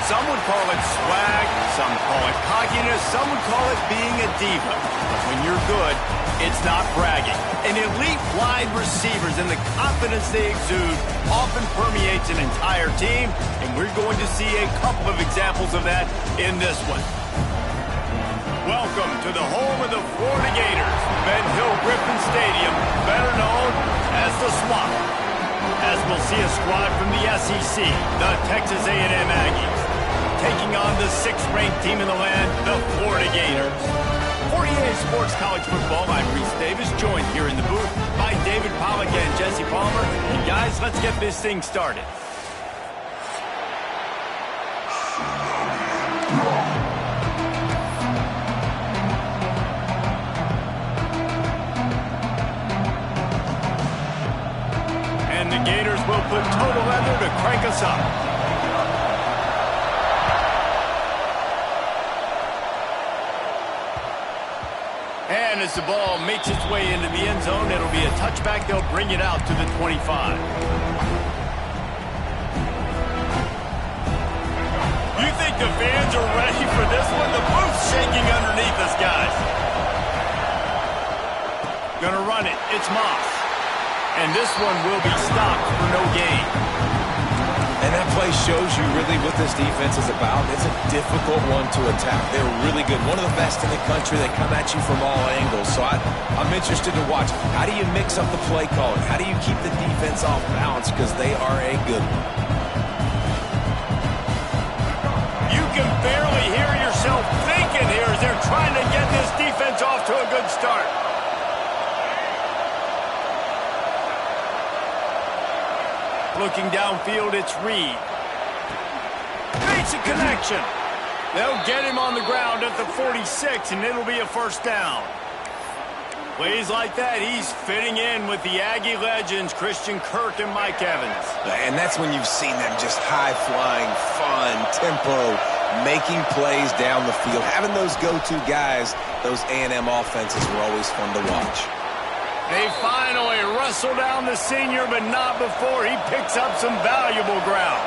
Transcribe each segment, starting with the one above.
Some would call it swag, some call it cockiness, some would call it being a diva. But when you're good, it's not bragging. And elite wide receivers and the confidence they exude often permeates an entire team, and we're going to see a couple of examples of that in this one. Welcome to the home of the Florida Gators, Ben Hill Griffin Stadium, better known as the Swamp. As we'll see a squad from the SEC, the Texas A&M Aggies, taking on the 6th-ranked team in the land, the Florida Gators. For EA Sports College Football, I'm Reese Davis, joined here in the booth by David Pollack and Jesse Palmer. And guys, let's get this thing started. And the Gators will put total leather to crank us up. And as the ball makes its way into the end zone, it'll be a touchback. They'll bring it out to the 25. You think the fans are ready for this one? The booth's shaking underneath us, guys. Gonna run it. It's Moss. And this one will be stopped for no gain. And that play shows you really what this defense is about. It's a difficult one to attack. They're really good. One of the best in the country. They come at you from all angles. So I'm interested to watch. How do you mix up the play calling? How do you keep the defense off balance? Because they are a good one. You can barely hear yourself thinking here as they're trying to get this defense off to a good start. Looking downfield, it's Reed. Makes a connection. They'll get him on the ground at the 46, and it'll be a first down. Plays like that, he's fitting in with the Aggie legends, Christian Kirk and Mike Evans. And that's when you've seen them just high-flying, fun, tempo, making plays down the field. Having those go-to guys, those A&M offenses were always fun to watch. They finally wrestle down the senior, but not before he picks up some valuable ground.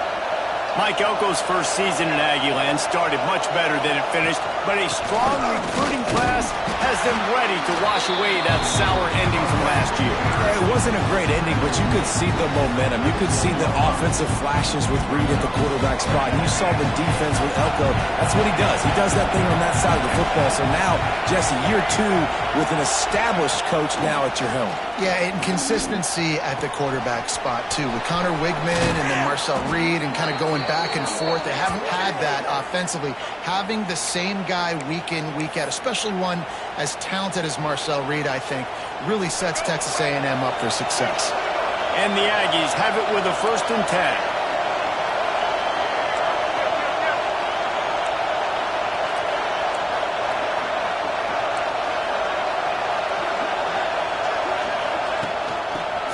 Mike Elko's first season in Aggieland started much better than it finished, but a strong recruiting class has them ready to wash away that sour ending from last year. It wasn't a great ending, but you could see the momentum. You could see the offensive flashes with Reed at the quarterback spot. You saw the defense with Elko. That's what he does. He does that thing on that side of the football. So now, Jesse, year 2 with an established coach now at your helm. Yeah, and consistency at the quarterback spot, too. With Connor Wigman and then Marcel Reed and kind of going back and forth. They haven't had that offensively. Having the same guy week in, week out, especially one as talented as Marcel Reed, I think, really sets Texas A&M up for success. And the Aggies have it with a 1st and 10.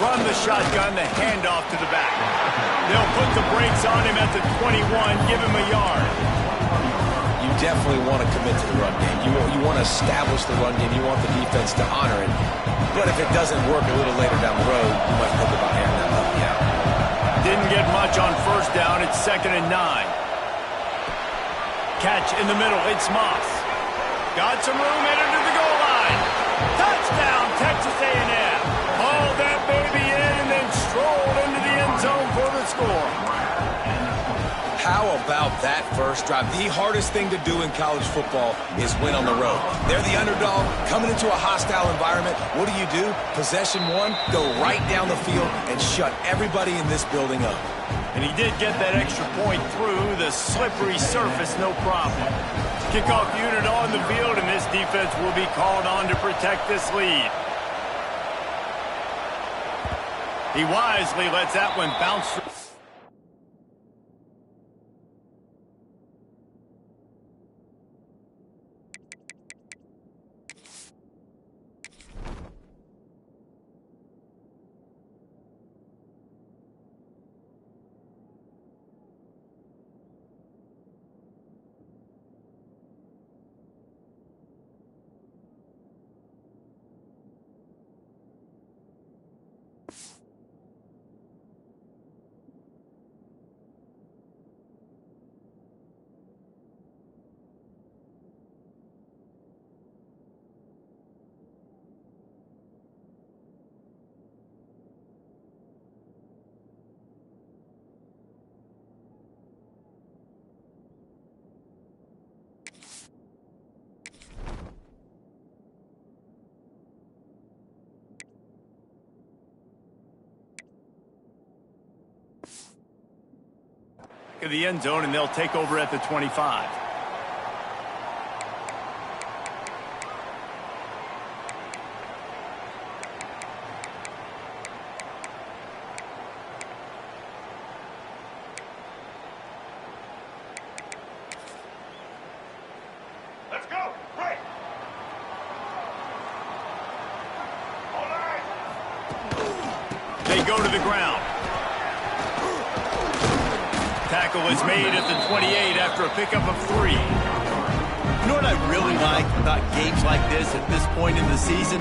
Run the shotgun, the handoff to the back. They'll put the brakes on him at the 21, give him a yard. You definitely want to commit to the run game. You want to establish the run game. You want the defense to honor it. But if it doesn't work a little later down the road, you might think about airing that puppy out. Didn't get much on 1st down. It's 2nd and 9. Catch in the middle. It's Moss. Got some room headed to the goal line. Touchdown, Texas A&M. Hauled that baby in and then strolled into the end zone for the score. How about that first drive? The hardest thing to do in college football is win on the road. They're the underdog, coming into a hostile environment. What do? Possession 1, go right down the field and shut everybody in this building up. And he did get that extra point through the slippery surface, no problem. Kickoff unit on the field, and this defense will be called on to protect this lead. He wisely lets that one bounce. of the end zone, and they'll take over at the 25. They go to the ground. Tackle is made at the 28 after a pickup of 3. You know what I really like about games like this at this point in the season?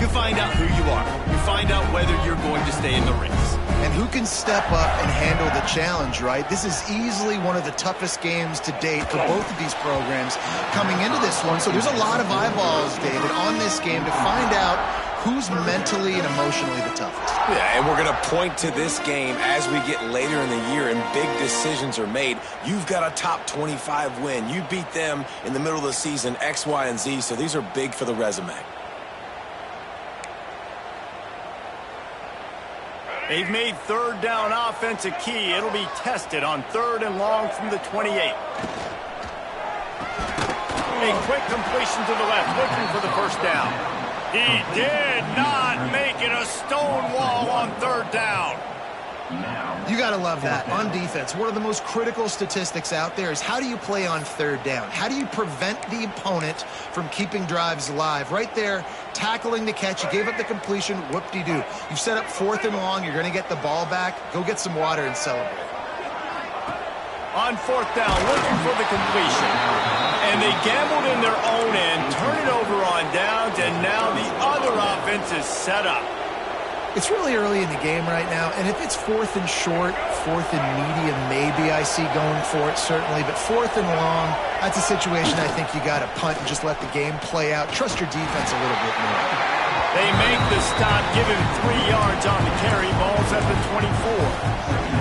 You find out who you are. You find out whether you're going to stay in the race. And who can step up and handle the challenge, right? This is easily one of the toughest games to date for both of these programs coming into this one. So there's a lot of eyeballs, David, on this game to find out who's mentally and emotionally the toughest. Yeah, and we're going to point to this game as we get later in the year and big decisions are made. You've got a top 25 win. You beat them in the middle of the season, X, Y, and Z, so these are big for the resume. They've made third down offense a key. It'll be tested on 3rd and long from the 28. A quick completion to the left, looking for the first down. He did not make it a stone wall on 3rd down. You got to love that. On defense, one of the most critical statistics out there is how do you play on 3rd down? How do you prevent the opponent from keeping drives alive? Right there, tackling the catch. You gave up the completion. Whoop-de-doo. You've set up 4th and long. You're going to get the ball back. Go get some water and celebrate. On 4th down, looking for the completion. And they gambled in their own end, turn it over on downs, and now the other offense is set up. It's really early in the game right now, and if it's 4th and short, 4th and medium, maybe I see going for it, certainly. But 4th and long, that's a situation I think you got to punt and just let the game play out. Trust your defense a little bit more. They make the stop, give him 3 yards on the carry. Ball's at the 24.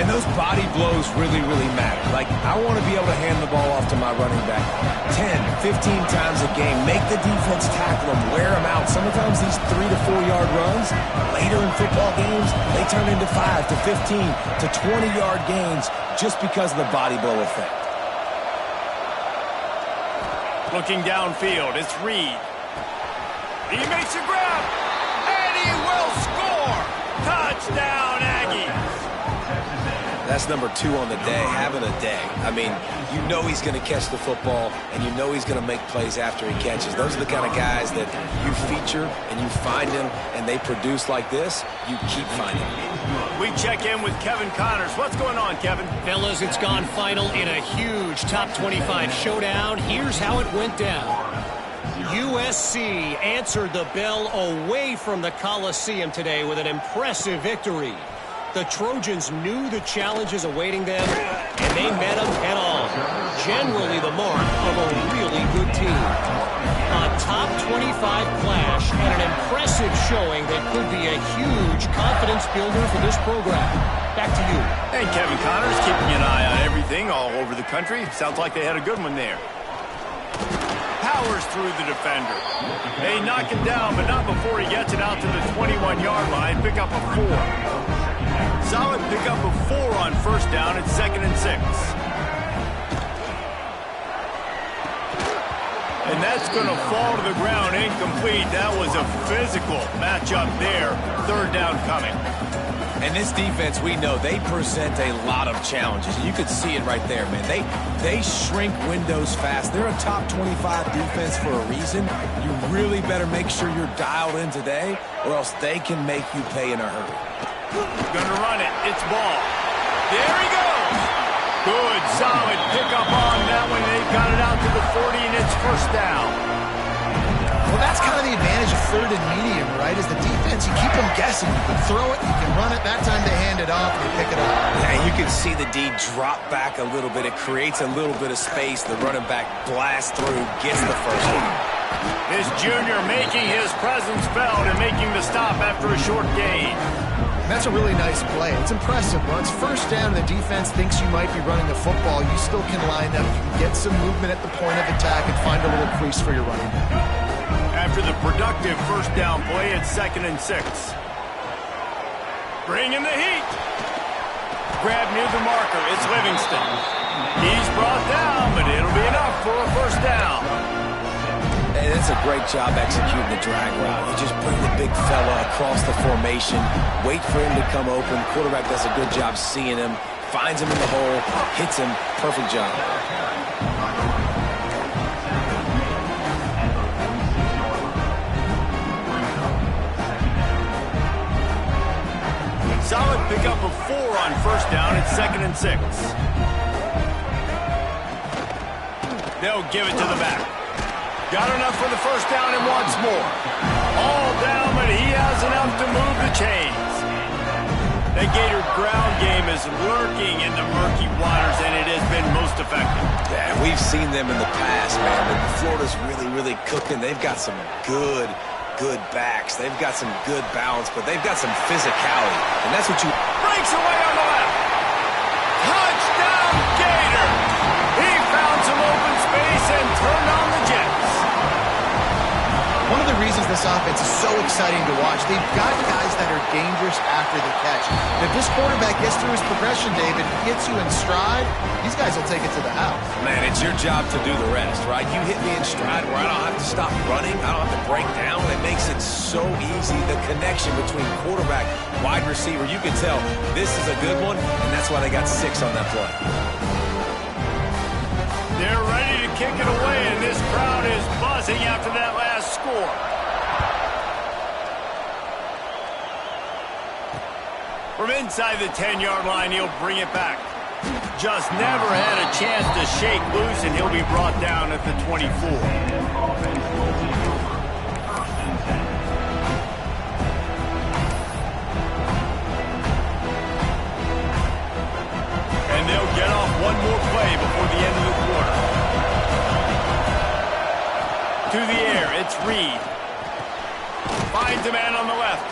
And those body blows really, really matter. Like, I want to be able to hand the ball off to my running back 10, 15 times a game. Make the defense tackle them, wear them out. Sometimes these 3 to 4 yard runs, later in football games, they turn into 5 to 15 to 20 yard gains just because of the body blow effect. Looking downfield, it's Reed. He makes a grab, and he will score! Touchdown, Aggies! That's number 2 on the day, having a day. I mean, you know he's going to catch the football, and you know he's going to make plays after he catches. Those are the kind of guys that you feature, and you find them, and they produce like this, you keep finding them. We check in with Kevin Connors. What's going on, Kevin? Fellas, it's gone final in a huge top 25 showdown. Here's how it went down. USC answered the bell away from the Coliseum today with an impressive victory. The Trojans knew the challenges awaiting them, and they met them head-on. Generally the mark of a really good team. A top 25 clash and an impressive showing that could be a huge confidence builder for this program. Back to you. And Kevin Connors keeping an eye on everything all over the country. Sounds like they had a good one there. Powers through the defender. They knock him down, but not before he gets it out to the 21-yard line. Pick up a 4. Solid pickup of 4 on 1st down. It's 2nd and 6. And that's going to fall to the ground incomplete. That was a physical matchup there. 3rd down coming. And this defense, we know, they present a lot of challenges. You could see it right there, man. They shrink windows fast. They're a top 25 defense for a reason. You really better make sure you're dialed in today, or else they can make you pay in a hurry. Gonna run it. It's ball. There he goes. Good, solid pickup on that one. They've got it out to the 40, and it's 1st down. Well, that's kind of the advantage of 3rd and medium, right? Is the defense, you keep them guessing. You can throw it, you can run it. That time they hand it off, and they pick it up. Yeah, you can see the D drop back a little bit. It creates a little bit of space. The running back blasts through, gets the first one. This junior making his presence felt and making the stop after a short gain. That's a really nice play. It's impressive. Once 1st down, the defense thinks you might be running the football. You still can line up. You can get some movement at the point of attack and find a little crease for your running back. After the productive 1st down play, it's 2nd and 6. Bring in the heat. grab near the marker. It's Livingston. He's brought down, but it'll be enough for a first down. Hey, that's a great job executing the drag route. You just bring the big fella across the formation, wait for him to come open. Quarterback does a good job seeing him, finds him in the hole, hits him. Perfect job. Solid pickup of 4 on first down. It's 2nd and 6. They'll give it to the back. Got enough for the first down and wants more. All down, but he has enough to move the chains. The Gator ground game is lurking in the murky waters, and it has been most effective. Yeah, we've seen them in the past, man, but Florida's really cooking. They've got some good backs. They've got some good balance, but they've got some physicality, and that's what you... Breaks away on the left. Touchdown, Gator. He found some open space and turned on the Jets. One of the reasons this offense is so exciting to watch, they've got guys that are dangerous after the catch. And if this quarterback gets through his progression, David, gets you in stride, these guys will take it to the house. Man, it's your job to do the rest, right? You hit me in stride where I don't have to stop running, I don't have to break down. It makes it so easy. The connection between quarterback, wide receiver, you can tell this is a good one, and that's why they got 6 on that play. They're ready to kick it away, and this crowd is buzzing after that last score. From inside the 10-yard line, he'll bring it back. Just never had a chance to shake loose, and he'll be brought down at the 24. And they'll get off one more play before the end of the quarter. To the air, it's Reed. Finds a man on the left.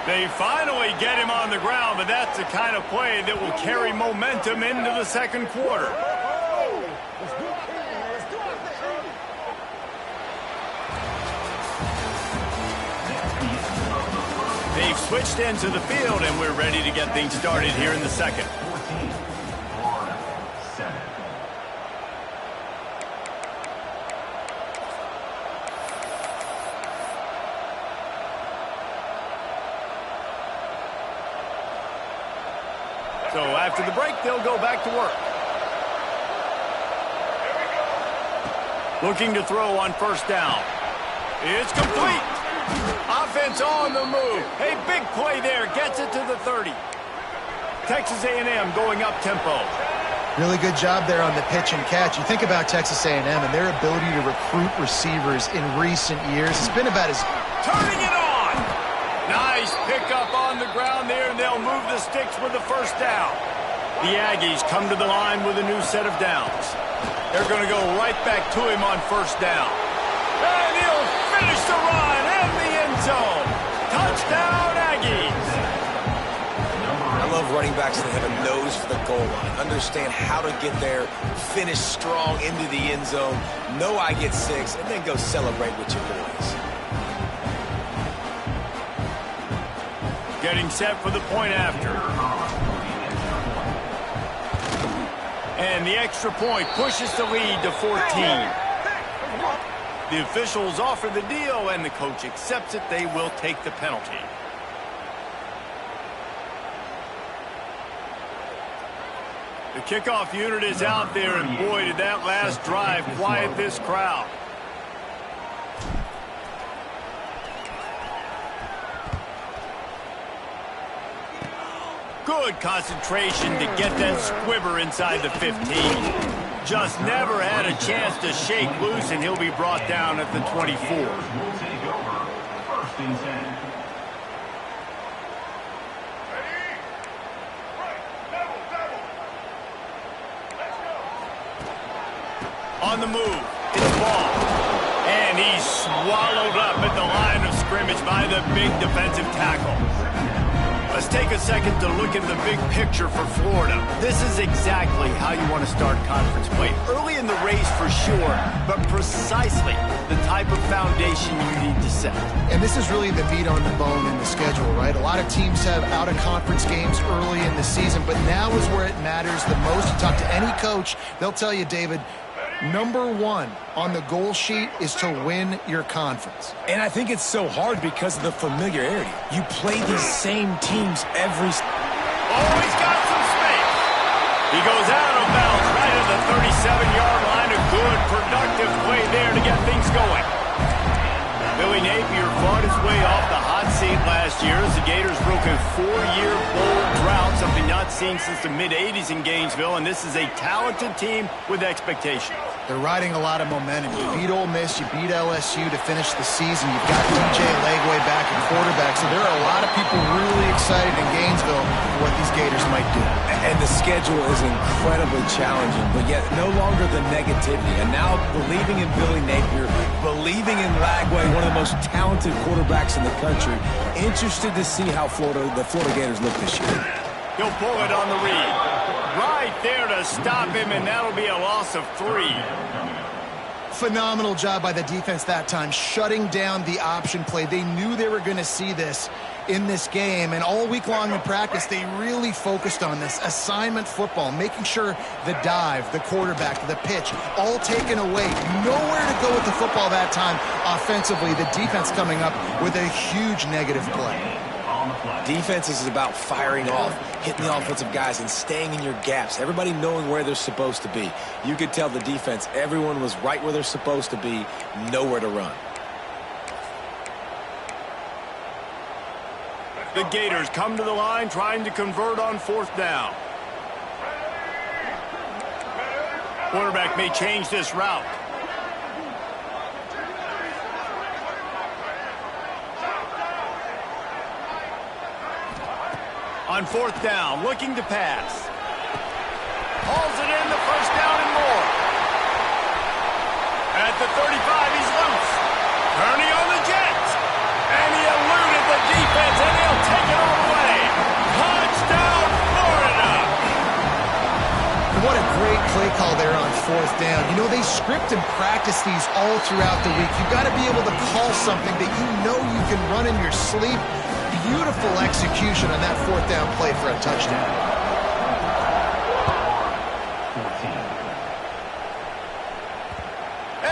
They finally get him on the ground, but that's the kind of play that will carry momentum into the second quarter. They've switched into the field, and we're ready to get things started here in the second. So after the break, they'll go back to work. Looking to throw on first down. It's complete. Offense on the move. A big play there. Gets it to the 30. Texas A&M going up tempo. Really good job there on the pitch and catch. You think about Texas A&M and their ability to recruit receivers in recent years. It's been about as... Turning it on. Nice pickup on the ground there, and they'll move the sticks with the first down. The Aggies come to the line with a new set of downs. They're going to go right back to him on first down. And he'll finish the run in the end zone. Touchdown, Aggies. I love running backs that have a nose for the goal line. Understand how to get there, finish strong into the end zone, know I get 6, and then go celebrate with your boys. Getting set for the point after. And the extra point pushes the lead to 14. The officials offer the deal, and the coach accepts it. They will take the penalty. The kickoff unit is out there, and boy, did that last drive quiet this crowd. Good concentration to get that squibber inside the 15. Just never had a chance to shake loose, and he'll be brought down at the 24. On the move, it's Ball. And he's swallowed up at the line of scrimmage by the big defensive tackle. A Let's take a second to look at the big picture for Florida. This is exactly how you want to start conference play. Early in the race for sure, but precisely the type of foundation you need to set. And this is really the meat on the bone in the schedule, right? A lot of teams have out-of-conference games early in the season, but now is where it matters the most. You talk to any coach, they'll tell you, David, number one on the goal sheet is to win your conference. And I think it's so hard because of the familiarity. You play these same teams every... Oh, he's got some space. He goes out of bounds right at the 37-yard line. A good, productive play there to get things going. Billy Napier fought his way off the hot seat last year as the Gators broke a 4-year bowl drought, something not seen since the mid-'80s in Gainesville, and this is a talented team with expectations. They're riding a lot of momentum. You beat Ole Miss, you beat LSU to finish the season. You've got DJ Legway back at quarterback, so there are a lot of people really excited in Gainesville for what these Gators might do. And the schedule is incredibly challenging, but yet no longer the negativity. And now believing in Billy Napier, believing in Legway, one of the most talented quarterbacks in the country. Interested to see how the Florida Gators look this year. He'll pull it on the read. Right there to stop him, and that'll be a loss of 3. Phenomenal job by the defense that time, shutting down the option play. They knew they were going to see this in this game, and all week long in practice, they really focused on this assignment football, making sure the dive, the quarterback, the pitch, all taken away. Nowhere to go with the football that time offensively. The defense coming up with a huge negative play. Defense is about firing off, hitting the offensive guys, and staying in your gaps. Everybody knowing where they're supposed to be. You could tell the defense, everyone was right where they're supposed to be, nowhere to run. The Gators come to the line trying to convert on 4th down. Quarterback may change this route. On 4th down, looking to pass. Hauls it in, the first down and more. At the 35, he's loose. Turning on the Jets. And he eluded the defense, and he'll take it all the way. Touchdown, Florida! And what a great play call there on 4th down. You know, they script and practice these all throughout the week. You've got to be able to call something that you know you can run in your sleep. Beautiful execution on that 4th down play for a touchdown.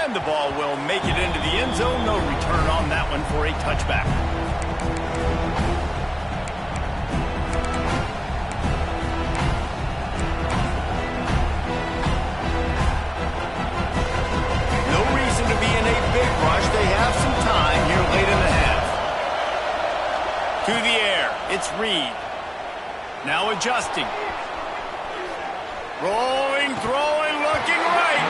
And the ball will make it into the end zone. No return on that one for a touchback. No reason to be in a big rush. They have some time here late in the half. To the air, it's Reed. Now adjusting. Rolling, throwing, looking right.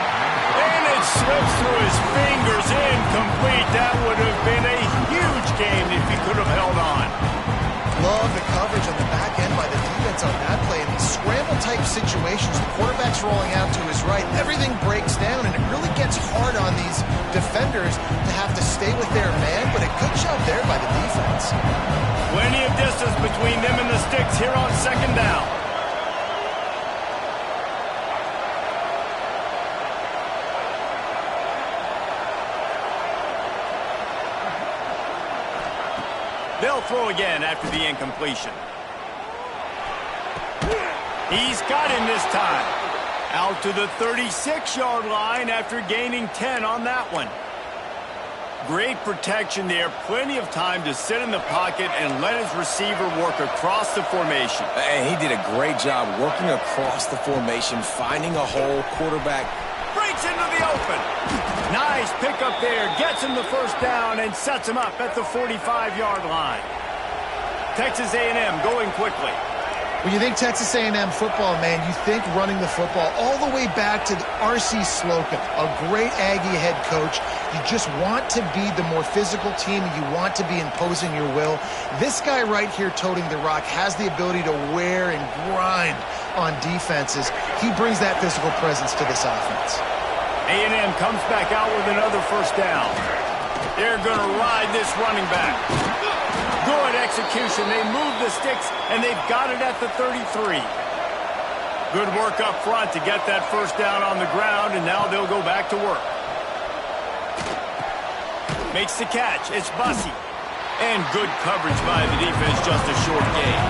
And it slips through his fingers, incomplete. That would have been a huge game if he could have held on. Love the coverage on the back end by the defense on that play. In these scramble-type situations, the quarterback's rolling out to his right. Everything breaks down, and it really gets hard on these defenders to have to stay with their man, but a good job there by the defense. Plenty of distance between them and the sticks here on 2nd down. They'll throw again after the incompletion. He's got him this time. Out to the 36-yard line after gaining 10 on that one. Great protection there. Plenty of time to sit in the pocket and let his receiver work across the formation. And he did a great job working across the formation, finding a hole. Quarterback breaks into the open. Nice pickup there. Gets him the first down and sets him up at the 45-yard line. Texas A&M going quickly. When you think Texas A&M football, man, you think running the football all the way back to R.C. Slocum, a great Aggie head coach. You just want to be the more physical team, and you want to be imposing your will. This guy right here toting the rock has the ability to wear and grind on defenses. He brings that physical presence to this offense. A&M comes back out with another first down. They're going to ride this running back. Good execution. They move the sticks, and they've got it at the 33. Good work up front to get that first down on the ground, and now they'll go back to work. Makes the catch. It's Bussey. And good coverage by the defense, just a short gain.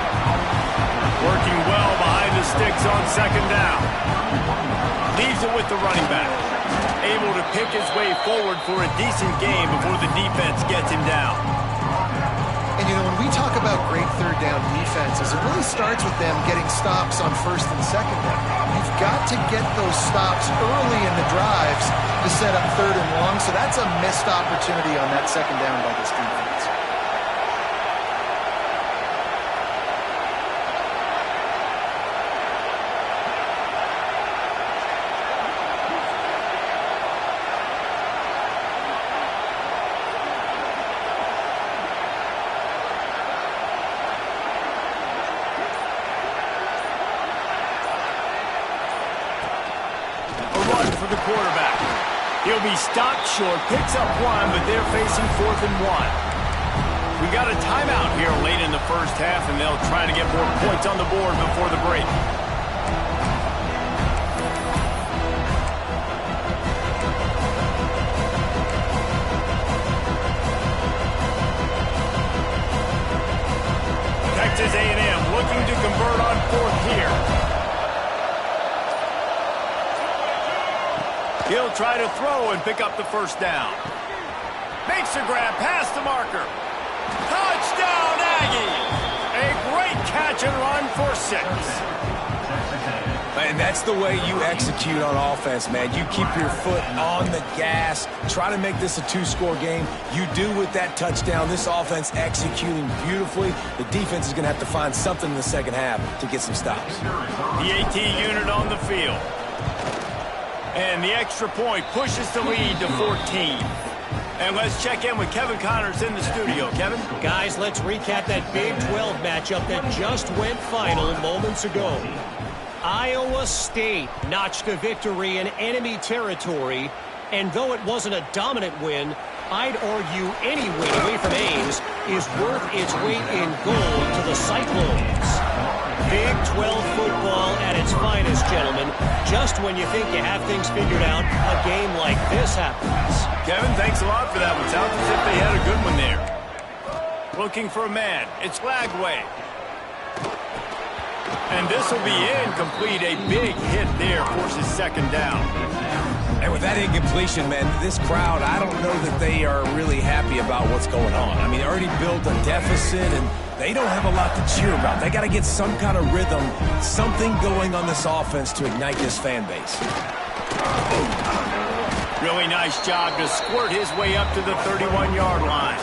Working well behind the sticks on second down. Leaves it with the running back. Able to pick his way forward for a decent gain before the defense gets him down. And, you know, when we talk about great third down defenses, it really starts with them getting stops on first and second down. You've got to get those stops early in the drives to set up third and long, so that's a missed opportunity on that second down by this defense. For the quarterback. He'll be stopped short, picks up one, but they're facing 4th and 1. We got a timeout here late in the first half, and they'll try to get more points on the board before the break. Texas A&M looking to convert on 4th here. He'll try to throw and pick up the first down. Makes a grab past the marker. Touchdown, Aggies! A great catch and run for 6. And that's the way you execute on offense, man. You keep your foot on the gas. Try to make this a 2-score game. You do with that touchdown. This offense executing beautifully. The defense is going to have to find something in the second half to get some stops. The AT unit on the field. And the extra point pushes the lead to 14. And let's check in with Kevin Connors in the studio. Kevin? Guys, let's recap that Big 12 matchup that just went final moments ago. Iowa State notched a victory in enemy territory. And though it wasn't a dominant win, I'd argue any win away from Ames is worth its weight in gold to the Cyclones. Big 12 football at its finest, gentlemen. Just when you think you have things figured out, a game like this happens. Kevin, thanks a lot for that one. Sounds as if they had a good one there. Looking for a man. It's Lagway. And this will be incomplete. A big hit there forces second down. And with that incompletion, man, this crowd, I don't know that they are really happy about what's going on. I mean, they already built a deficit, and they don't have a lot to cheer about. They got to get some kind of rhythm, something going on this offense to ignite this fan base. Really nice job to squirt his way up to the 31-yard line.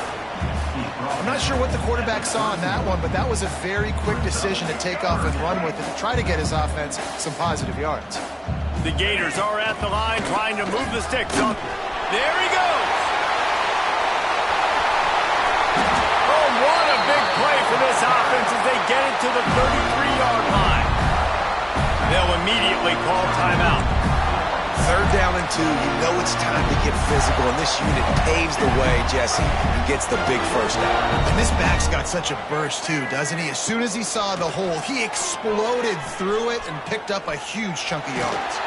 I'm not sure what the quarterback saw on that one, but that was a very quick decision to take off and run with it to try to get his offense some positive yards. The Gators are at the line trying to move the sticks on. There he goes. Oh, what a big play for this offense as they get it to the 33-yard line. They'll immediately call timeout. 3rd down and 2. You know it's time to get physical, and this unit paves the way, Jesse, and gets the big first down. And this back's got such a burst, too, doesn't he? As soon as he saw the hole, he exploded through it and picked up a huge chunk of yards.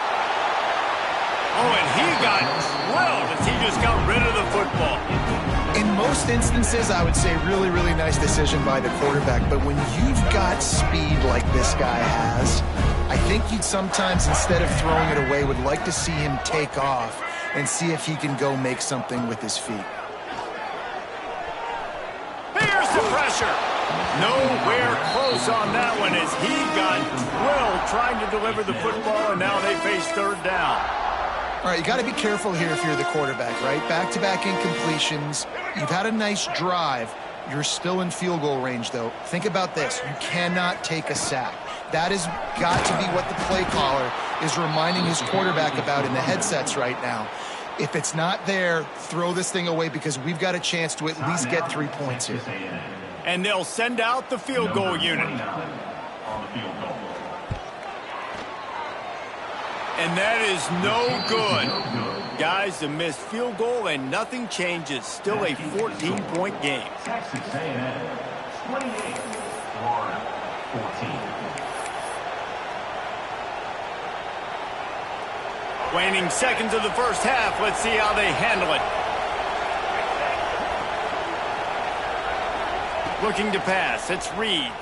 Oh, and he got drilled as he just got rid of the football. In most instances, I would say really, really nice decision by the quarterback. But when you've got speed like this guy has, I think you'd sometimes, instead of throwing it away, would like to see him take off and see if he can go make something with his feet. Here's the pressure. Nowhere close on that one as he got drilled trying to deliver the football, and now they face 3rd down. All right, you got to be careful here if you're the quarterback, right? Back-to-back incompletions. You've had a nice drive. You're still in field goal range, though. Think about this. You cannot take a sack. That has got to be what the play caller is reminding his quarterback about in the headsets right now. If it's not there, throw this thing away because we've got a chance to at least get 3 points here. And they'll send out the field goal unit. And that is no good. Guys, a missed field goal and nothing changes. Still a 14-point game. 28, Florida, 14. Waning seconds of the first half. Let's see how they handle it. Looking to pass. It's Reed.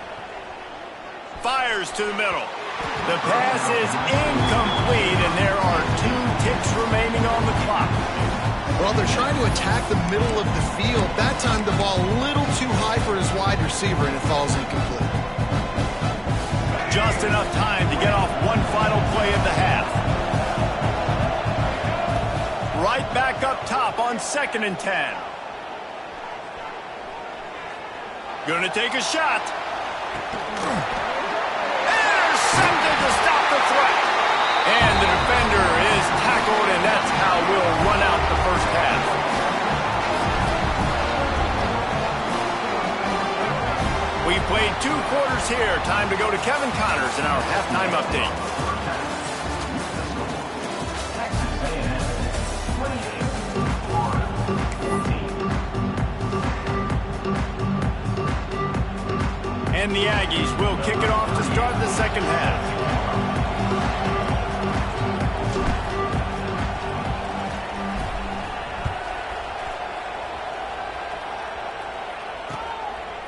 Fires to the middle. The pass is incomplete, and there are 2 ticks remaining on the clock. Well, they're trying to attack the middle of the field. That time the ball a little too high for his wide receiver, and it falls incomplete. Just enough time to get off one final play of the half. Right back up top on 2nd and 10. Gonna take a shot. Intercepted to stop the threat. And the defender is tackled, and that's how we'll run out the first half. We played 2 quarters here. Time to go to Kevin Connors in our halftime update. And the Aggies will kick it off to start the second half.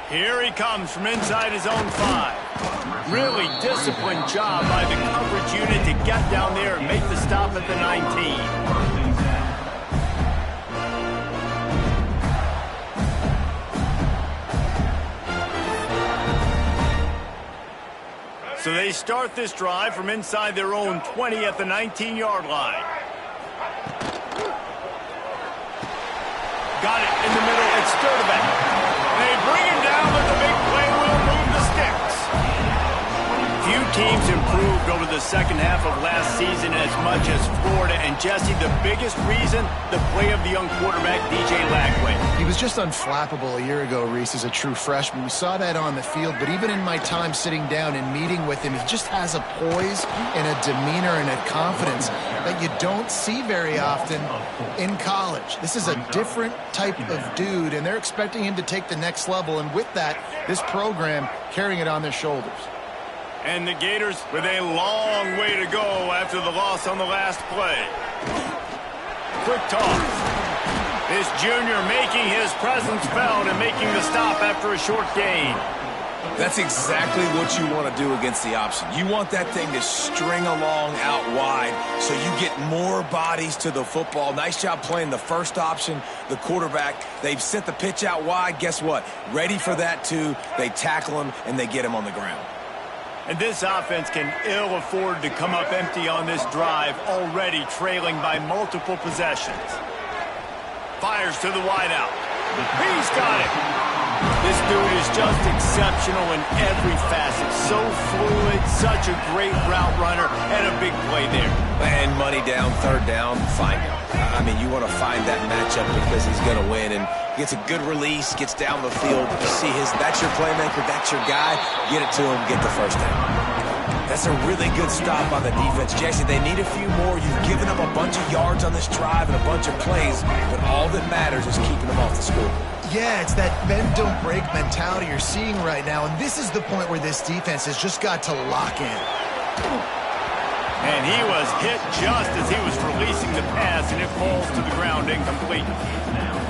Here he comes from inside his own 5. Really disciplined job by the coverage unit to get down there and make the stop at the 19. So they start this drive from inside their own 20 at the 19-yard line. Got it in the middle. It's Sturdivant. They bring him down, but the big play will move the sticks. Few teams improved over the second half of last season as much as Florida. And Jesse, the biggest reason, the play of the young quarterback, DJ Lagway. He was just unflappable a year ago, Reese, as a true freshman. We saw that on the field, but even in my time sitting down and meeting with him, he just has a poise and a demeanor and a confidence that you don't see very often in college. This is a different type of dude, and they're expecting him to take the next level, and with that, this program carrying it on their shoulders. And the Gators with a long way to go after the loss on the last play. Quick toss. This junior making his presence felt and making the stop after a short gain. That's exactly what you want to do against the option. You want that thing to string along out wide so you get more bodies to the football. Nice job playing the first option, the quarterback. They've sent the pitch out wide. Guess what? Ready for that too. They tackle him and they get him on the ground. And this offense can ill afford to come up empty on this drive, already trailing by multiple possessions. Fires to the wideout. He's got it. This dude is just exceptional in every facet. So fluid, such a great route runner, and a big play there. And money down, 3rd down, find him. I mean, you want to find that matchup because he's going to win. And gets a good release, gets down the field. You see that's your playmaker, that's your guy. Get it to him, get the first down. That's a really good stop on the defense. Jesse, they need a few more. You've given them a bunch of yards on this drive and a bunch of plays, but all that matters is keeping them off the score. Yeah, it's that bend, don't break mentality you're seeing right now, and this is the point where this defense has just got to lock in. And he was hit just as he was releasing the pass, and it falls to the ground incomplete.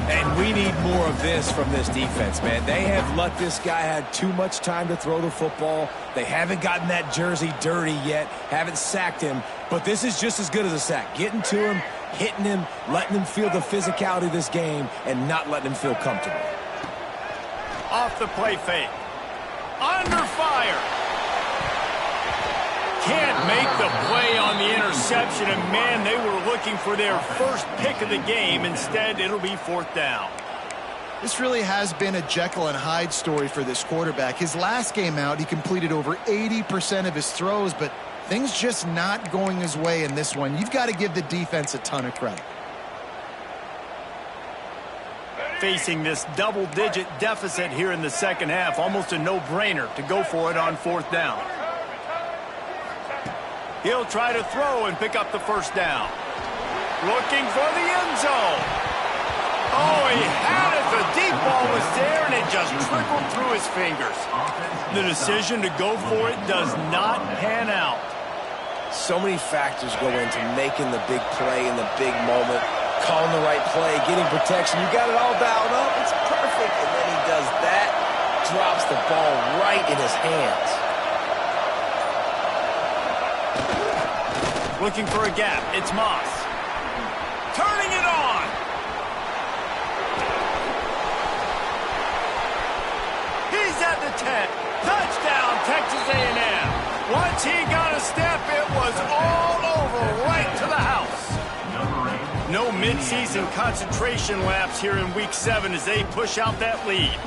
And we need more of this from this defense, man. They have let this guy have too much time to throw the football. They haven't gotten that jersey dirty yet, haven't sacked him, but this is just as good as a sack. Getting to him, hitting him, letting him feel the physicality of this game, and not letting him feel comfortable. Off the play fake. Under fire. Can't make the play on the interception, and man, they were looking for their first pick of the game. Instead, it'll be 4th down. This really has been a Jekyll and Hyde story for this quarterback. His last game out, he completed over 80% of his throws, but things just not going his way in this one. You've got to give the defense a ton of credit. Facing this double-digit deficit here in the second half, almost a no-brainer to go for it on 4th down. He'll try to throw and pick up the first down. Looking for the end zone. Oh, he had it. The deep ball was there, and it just trickled through his fingers. The decision to go for it does not pan out. So many factors go into making the big play in the big moment, calling the right play, getting protection. You got it all dialed up. It's perfect. And then he does that, drops the ball right in his hands. Looking for a gap. It's Moss. Turning it on. He's at the 10. Touchdown, Texas A&M. Once he got a step, it was all over, right to the house. No midseason concentration laps here in Week 7 as they push out that lead.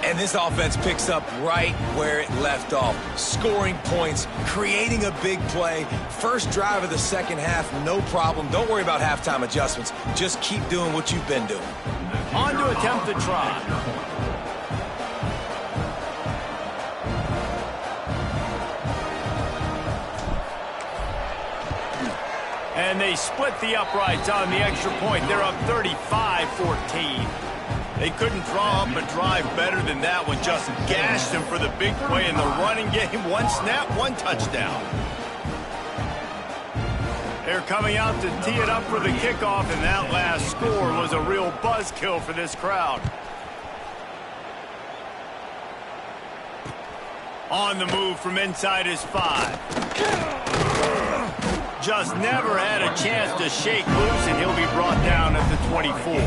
And this offense picks up right where it left off. Scoring points, creating a big play. First drive of the second half, no problem. Don't worry about halftime adjustments. Just keep doing what you've been doing. On to attempt the try. And they split the uprights on the extra point. They're up 35-14. They couldn't draw up a drive better than that one. Just gashed them for the big play in the running game. One snap, one touchdown. They're coming out to tee it up for the kickoff, and that last score was a real buzzkill for this crowd. On the move from inside his 5. Just never had a chance to shake loose, and he'll be brought down at the 24.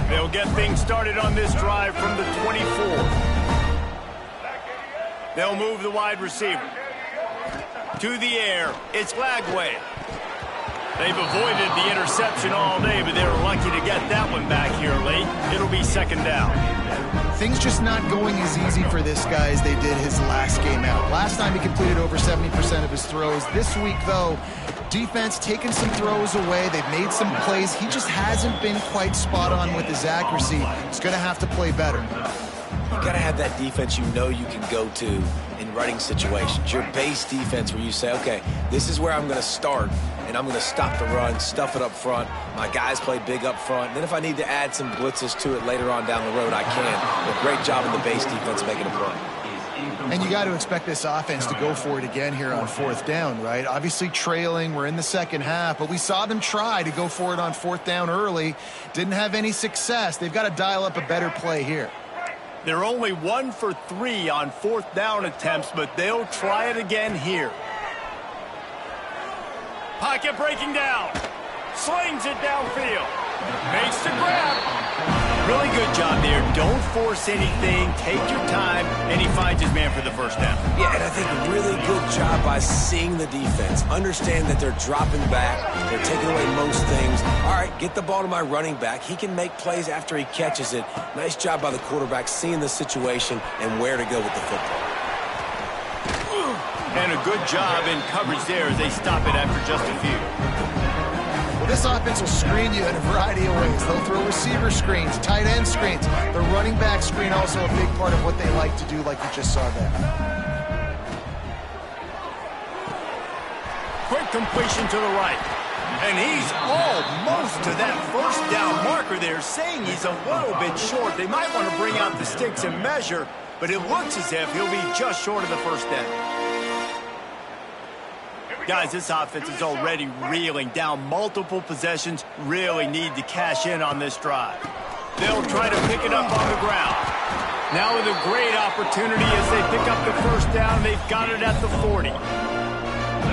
They'll get things started on this drive from the 24. They'll move the wide receiver. To the air, it's Lagway. They've avoided the interception all day, but they were lucky to get that one back here late. It'll be second down. Things just not going as easy for this guy as they did his last game out. Last time he completed over 70% of his throws. This week, though, defense taking some throws away. They've made some plays. He just hasn't been quite spot on with his accuracy. He's going to have to play better. You got to have that defense you know you can go to in running situations. Your base defense where you say, okay, this is where I'm going to start, and I'm going to stop the run, stuff it up front. My guys play big up front. Then if I need to add some blitzes to it later on down the road, I can. But great job in the base defense making a play. And you got to expect this offense to go for it again here on fourth down, right? Obviously trailing, we're in the second half, but we saw them try to go for it on fourth down early. Didn't have any success. They've got to dial up a better play here. They're only 1 for 3 on fourth down attempts, but they'll try it again here. Pocket breaking down. Slings it downfield. Makes the grab. Really good job there. Don't force anything. Take your time. And he finds his man for the first down. Yeah, and I think a really good job by seeing the defense. Understand that they're dropping back. They're taking away most things. All right, get the ball to my running back. He can make plays after he catches it. Nice job by the quarterback seeing the situation and where to go with the football. And a good job in coverage there as they stop it after just a few. Well, this offense will screen you in a variety of ways. They'll throw receiver screens, tight end screens. The running back screen also a big part of what they like to do, like you just saw there. Quick completion to the right. And he's almost to that first down marker there, saying he's a little bit short. They might want to bring out the sticks and measure, but it looks as if he'll be just short of the first down. Guys, this offense is already reeling down multiple possessions. Really need to cash in on this drive. They'll try to pick it up on the ground. Now with a great opportunity as they pick up the first down. They've got it at the 40.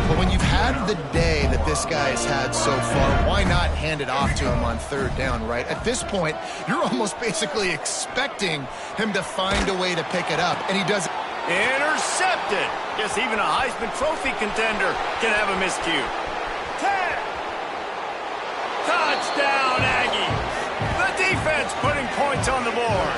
But when you've had the day that this guy has had so far, why not hand it off to him on third down, right? At this point, you're almost basically expecting him to find a way to pick it up, and he does. Intercepted. Yes, even a Heisman Trophy contender can have a miscue. 10. Touchdown, Aggies. The defense putting points on the board.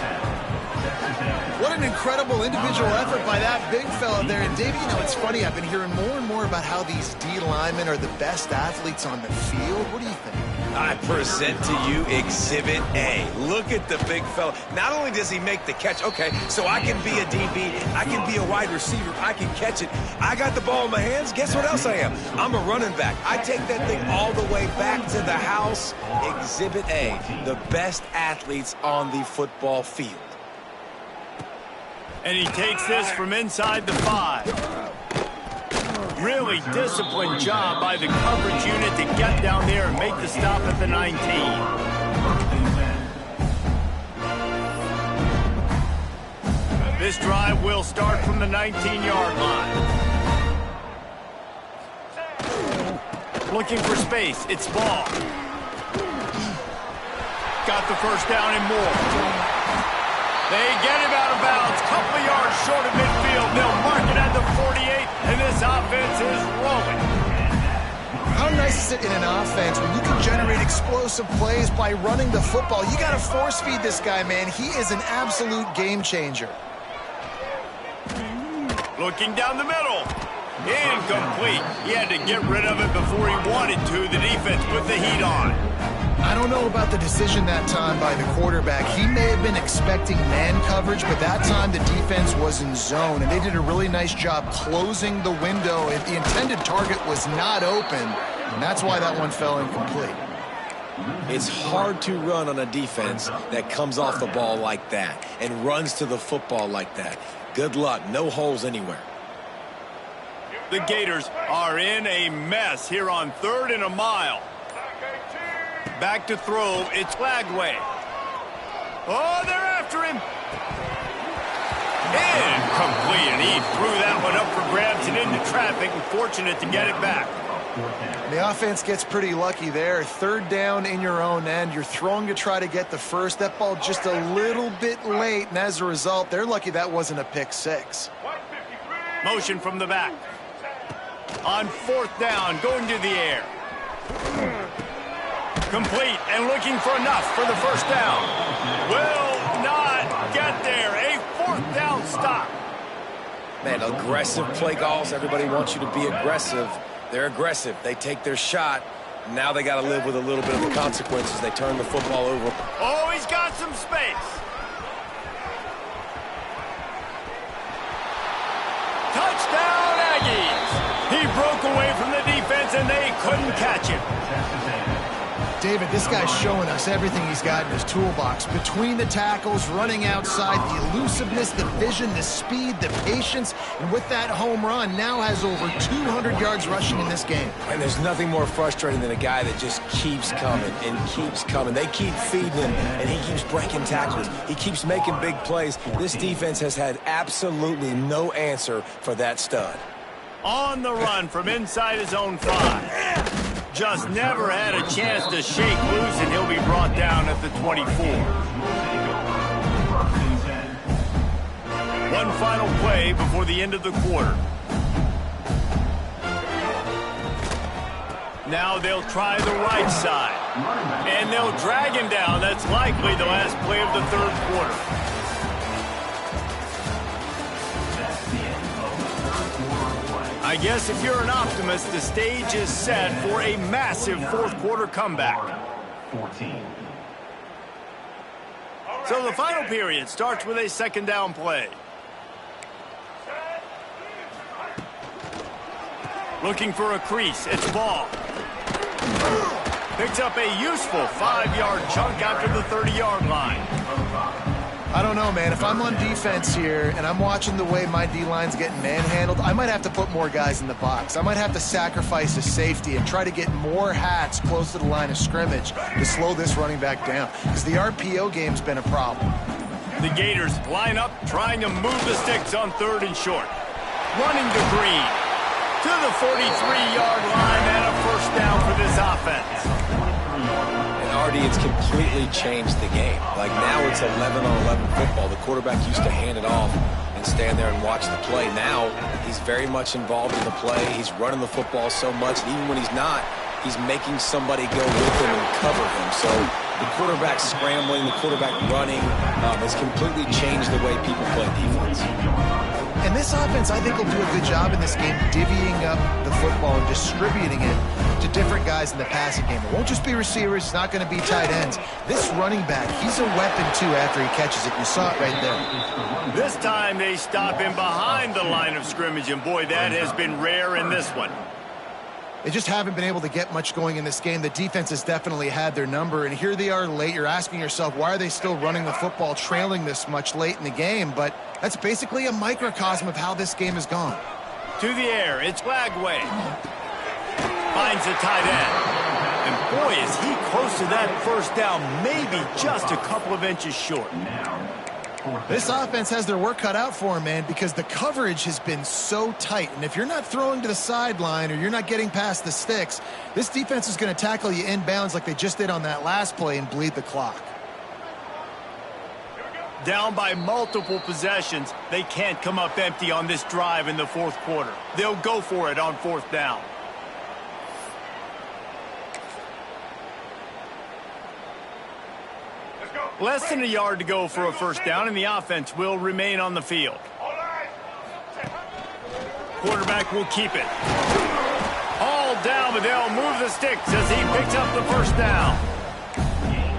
What an incredible individual effort by that big fella there. And, Davey, you know, it's funny. I've been hearing more and more about how these D linemen are the best athletes on the field. What do you think? I present to you Exhibit A. Look at the big fella. Not only does he make the catch, okay, so I can be a DB, I can be a wide receiver, I can catch it. I got the ball in my hands. Guess what else I am? I'm a running back. I take that thing all the way back to the house. Exhibit A, the best athletes on the football field. And he takes this from inside the 5. Really disciplined job by the coverage unit to get down there and make the stop at the 19. This drive will start from the 19-yard line. Looking for space. It's Ball. Got the first down and more. They get him out of bounds. Couple of yards short of midfield. They'll mark it at the 48, and this offense is rolling. How nice is it in an offense when you can generate explosive plays by running the football? You got to force feed this guy, man. He is an absolute game changer. Looking down the middle. Incomplete. He had to get rid of it before he wanted to. The defense put the heat on. I don't know about the decision that time by the quarterback. He may have been expecting man coverage, but that time the defense was in zone, and they did a really nice job closing the window. The intended target was not open, and that's why that one fell incomplete. It's hard to run on a defense that comes off the ball like that and runs to the football like that. Good luck. No holes anywhere. The Gators are in a mess here on 3rd and a mile. Back to throw. It's Flagway. Oh, they're after him. Incomplete, and he threw that one up for grabs and into traffic, and fortunate to get it back. The offense gets pretty lucky there. 3rd down in your own end. You're throwing to try to get the first. That ball just a little bit late, and as a result, they're lucky that wasn't a pick 6. Motion from the back. On 4th down, going to the air. Complete and looking for enough for the first down. Will not get there. A 4th down stop. Man, aggressive play calls. Everybody wants you to be aggressive. They're aggressive. They take their shot. Now they got to live with a little bit of the consequences. They turn the football over. Oh, he's got some space. Touchdown, Aggies. He broke away from the defense, and they couldn't catch him. David, this guy's showing us everything he's got in his toolbox. Between the tackles, running outside, the elusiveness, the vision, the speed, the patience, and with that home run, now has over 200 yards rushing in this game. And there's nothing more frustrating than a guy that just keeps coming and keeps coming. They keep feeding him, and he keeps breaking tackles. He keeps making big plays. This defense has had absolutely no answer for that stud. On the run from inside his own 5. Just never had a chance to shake loose, and he'll be brought down at the 24. One final play before the end of the quarter. Now they'll try the right side, and they'll drag him down. That's likely the last play of the 3rd quarter. I guess if you're an optimist, the stage is set for a massive 4th quarter comeback. 14. So the final period starts with a 2nd down play. Looking for a crease. It's Ball. Picks up a useful 5-yard chunk after the 30-yard line. I don't know, man. If I'm on defense here and I'm watching the way my D-line's getting manhandled, I might have to put more guys in the box. I might have to sacrifice a safety and try to get more hats close to the line of scrimmage to slow this running back down, because the RPO game's been a problem. The Gators line up, trying to move the sticks on 3rd and short. Running to Green. To the 43-yard line, and a first down for this offense. Artie, it's completely changed the game. Like, now it's 11-on-11 football. The quarterback used to hand it off and stand there and watch the play. Now he's very much involved in the play. He's running the football so much, and even when he's not, he's making somebody go with him and cover him. So the quarterback scrambling, the quarterback running has completely changed the way people play defense. And this offense, I think, will do a good job in this game divvying up the football and distributing it to different guys in the passing game. It won't just be receivers. It's not going to be tight ends. This running back, he's a weapon, too, after he catches it. You saw it right there. This time they stop him behind the line of scrimmage, and boy, that has been rare in this one. They just haven't been able to get much going in this game. The defense has definitely had their number, and here they are late. You're asking yourself, why are they still running the football, trailing this much late in the game? But that's basically a microcosm of how this game has gone. To the air, it's Lagway. Finds the tight end. And boy, is he close to that first down, maybe just a couple of inches short. This offense has their work cut out for them, man, because the coverage has been so tight. And if you're not throwing to the sideline or you're not getting past the sticks, this defense is going to tackle you inbounds like they just did on that last play and bleed the clock. Down by multiple possessions, they can't come up empty on this drive in the fourth quarter. They'll go for it on fourth down. Less than a yard to go for a first down, and the offense will remain on the field. Quarterback will keep it. All down, but they'll move the sticks as he picks up the first down.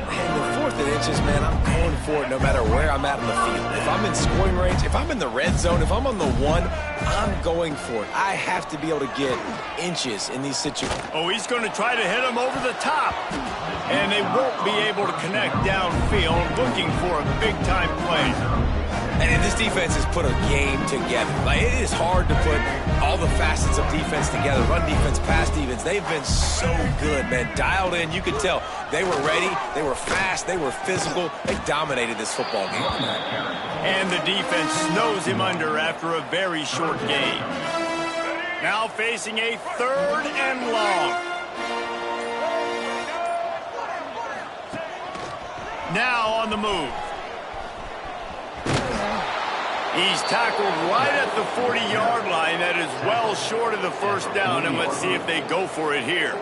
And the 4th and inches, man, I'm going for it no matter where I'm at in the field. If I'm in scoring range, if I'm in the red zone, if I'm on the 1, I'm going for it. I have to be able to get inches in these situations. Oh, he's going to try to hit him over the top. And they won't be able to connect downfield, looking for a big-time play. And this defense has put a game together. Like, it is hard to put all the facets of defense together. Run defense, pass defense. They've been so good, man. Dialed in. You could tell they were ready. They were fast. They were physical. They dominated this football game. And the defense snows him under after a very short game. Now facing a 3rd and long. Now on the move. He's tackled right at the 40-yard line. That is well short of the first down, and let's see if they go for it here.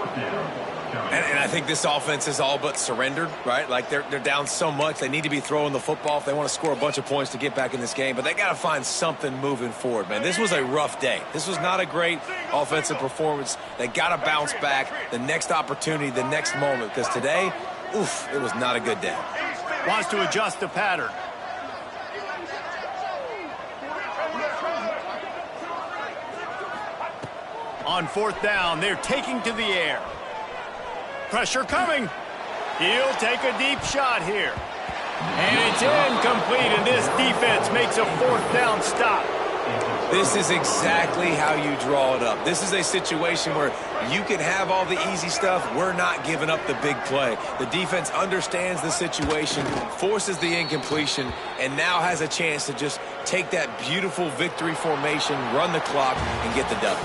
And I think this offense is all but surrendered, right? Like, they're down so much. They need to be throwing the football if they want to score a bunch of points to get back in this game. But they got to find something moving forward, man. This was a rough day. This was not a great offensive performance. They got to bounce back the next opportunity, the next moment, because today, oof, it was not a good day. Wants to adjust the pattern. On fourth down, they're taking to the air. Pressure coming. He'll take a deep shot here. And it's incomplete, and this defense makes a fourth down stop. This is exactly how you draw it up. This is a situation where you can have all the easy stuff. We're not giving up the big play. The defense understands the situation, forces the incompletion, and now has a chance to just take that beautiful victory formation, run the clock, and get the W.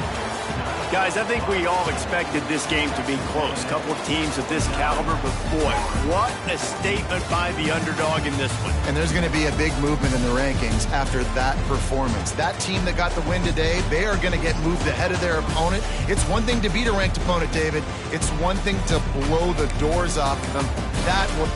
Guys, I think we all expected this game to be close. Couple of teams of this caliber, but boy, what a statement by the underdog in this one. And there's going to be a big movement in the rankings after that performance. That team that got the win today, they are going to get moved ahead of their opponent. It's one thing to beat a ranked opponent, David. It's one thing to blow the doors off of them. That will